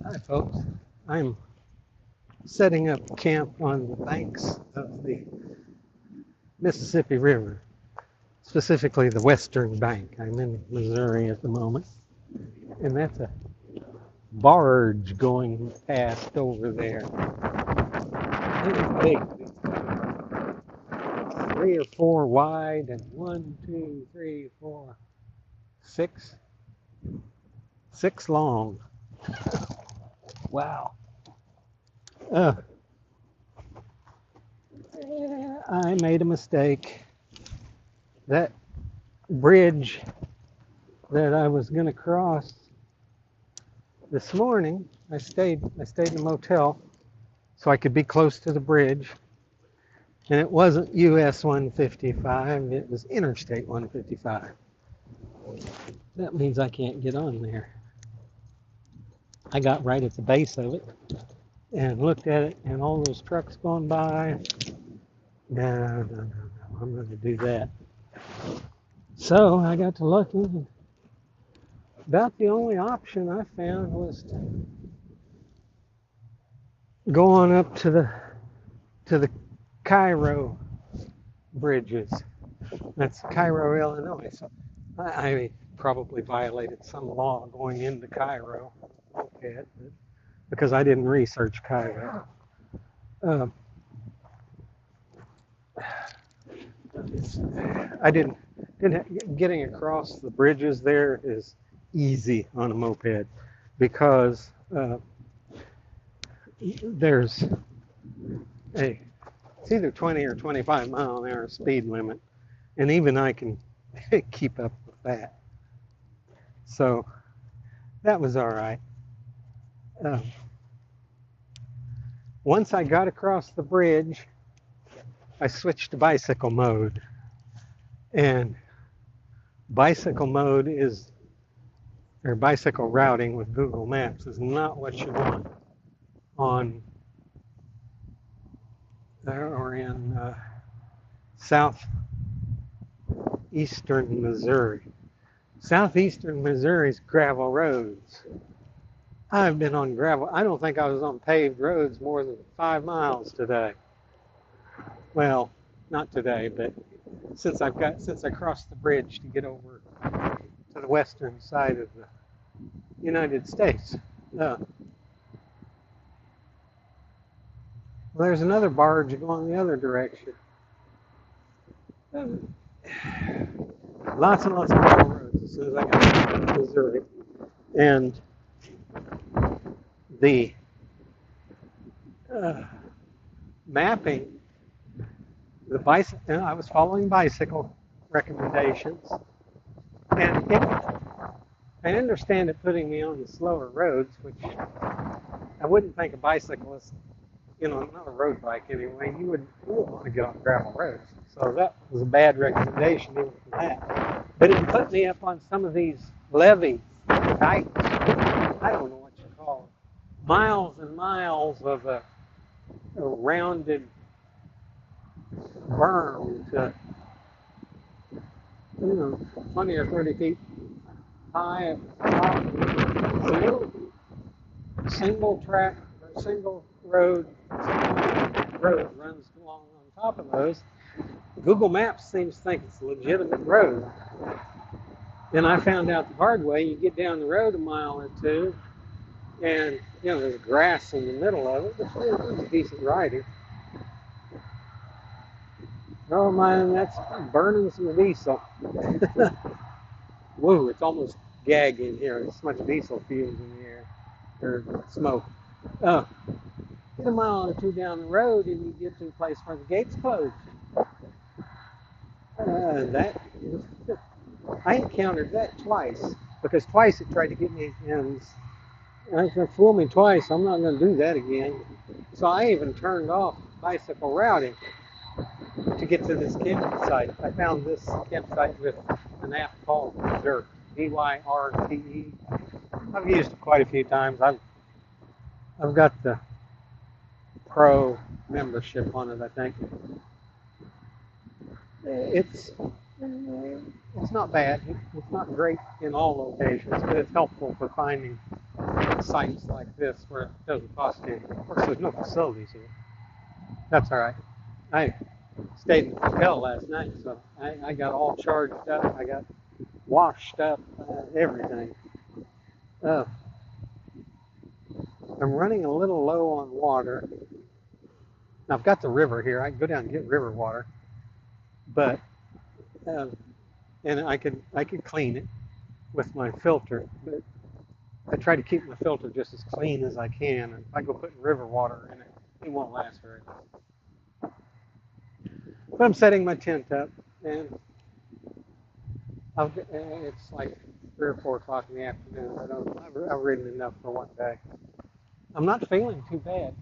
Hi, folks. I'm setting up camp on the banks of the Mississippi River, specifically the western bank. I'm in Missouri at the moment, and that's a barge going past over there. It's big, three or four wide, and one, two, three, four, six long. Wow. Uh, I made a mistake. That bridge that I was going to cross this morning, I stayed in a motel so I could be close to the bridge. And it wasn't US 155, it was Interstate 155. That means I can't get on there. I got right at the base of it and looked at it, and all those trucks going by. No, I'm going to do that. So I got to looking. About the only option I found was to go on up to the Cairo bridges. That's Cairo, Illinois. So I probably violated some law going into Cairo, okay, because I didn't research Cairo. I didn't getting across the bridges there is easy on a moped because there's it's either 20 or 25 mile an hour speed limit, and even I can keep up with that. So that was all right. Once I got across the bridge, I switched to bicycle mode, and bicycle mode is, or bicycle routing with Google Maps is not what you want on or in southeastern Missouri. Southeastern Missouri's gravel roads. I've been on gravel. I don't think I was on paved roads more than 5 miles today. Well, not today, but since I crossed the bridge to get over to the western side of the United States. Well, there's another barge going the other direction. Lots and lots of gravel roads as soon as I got to Missouri. And the mapping, I was following bicycle recommendations, and I understand it putting me on the slower roads, which I wouldn't think a bicyclist, not a road bike anyway, you wouldn't want to get on gravel roads. So that was a bad recommendation even for that. But it put me up on some of these levees, dikes, I don't know what you call it, miles and miles of a rounded berm to 20 or 30 feet high. It's a little single track, single road runs along on top of those. Google Maps seems to think it's a legitimate road. Then I found out the hard way. You get down the road a mile or two, and there's grass in the middle of it. It's decent riding. Oh man, that's burning some diesel. Whoa, it's almost gagging here. There's so much diesel fumes in the air, or smoke. Get a mile or two down the road, and you get to a place where the gate's closed. I encountered that twice, because twice it tried to get me, and it fooled me twice. I'm not going to do that again. So I even turned off bicycle routing to get to this campsite. I found this campsite with an app called Dyrte, D-Y-R-T-E. I've used it quite a few times. I've got the pro membership on it, I think. It's not bad. It's not great in all locations, but it's helpful for finding sites like this where it doesn't cost you. Of course, there's no facilities here. That's all right. I stayed in the hotel last night, so I got all charged up. I got washed up, everything. Uh, I'm running a little low on water. Now, I've got the river here. I can go down and get river water, but and I could clean it with my filter, but I try to keep my filter just as clean as I can. And if I go putting river water in it, it won't last very long. But I'm setting my tent up, and it's like 3 or 4 o'clock in the afternoon. I've ridden enough for one day. I'm not feeling too bad.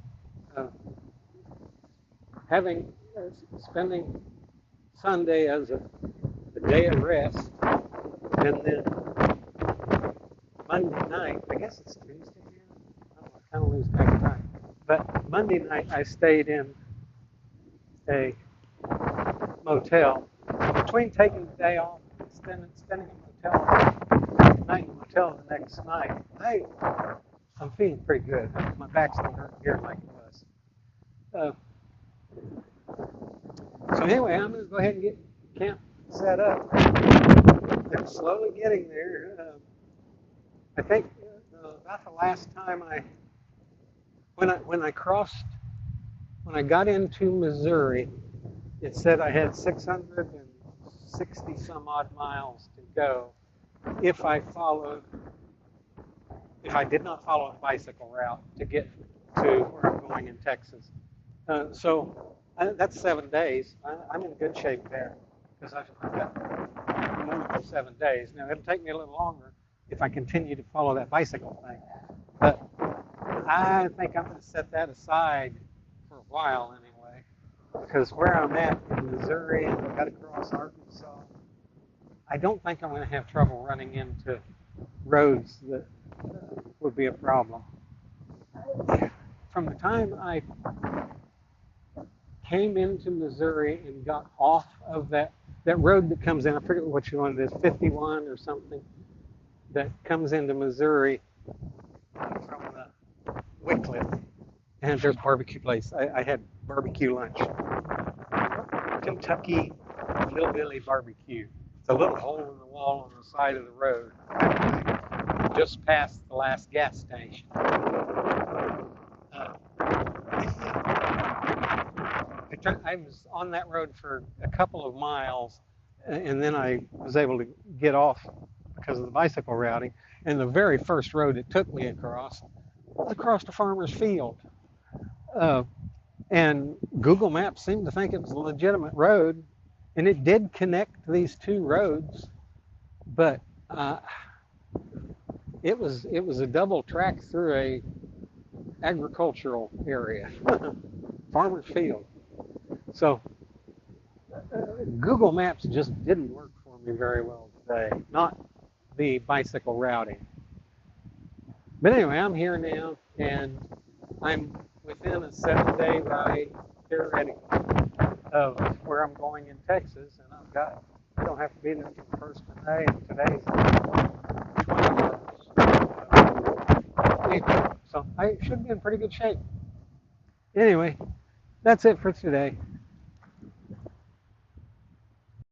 Spending Sunday as a day of rest, and then Monday night, I guess it's Tuesday now. I kind of lose track of time. But Monday night, I stayed in a motel. Between taking the day off and spending a night in a motel the next night, I'm feeling pretty good. My back's not hurting here like it was. So anyway, I'm going to go ahead and get camp set up. They're slowly getting there. I think about the last time when I got into Missouri, it said I had 660 some odd miles to go if I did not follow a bicycle route to get to where I'm going in Texas. So that's 7 days. I'm in good shape there because I've got more than 7 days. Now, it'll take me a little longer if I continue to follow that bicycle thing. But I think I'm going to set that aside for a while anyway, because where I'm at in Missouri and I've got to cross Arkansas, I don't think I'm going to have trouble running into roads that would be a problem. From the time I came into Missouri and got off of that road that comes in, I forget which one it is, 51 or something, that comes into Missouri from Wycliffe, and there's a barbecue place. I had barbecue lunch. Kentucky Hillbilly Barbecue. It's a little hole in the wall on the side of the road, just past the last gas station. I was on that road for a couple of miles, and then I was able to get off because of the bicycle routing. And the very first road it took me across a farmer's field. And Google Maps seemed to think it was a legitimate road, and it did connect these two roads, but it was a double track through a agricultural area, farmer's field. So Google Maps just didn't work for me very well today, not the bicycle routing. But anyway, I'm here now, and I'm within a 7-day ride, theoretically, of where I'm going in Texas, and I don't have to be there until the 1st of May, and today's 21st. So I should be in pretty good shape. Anyway, that's it for today.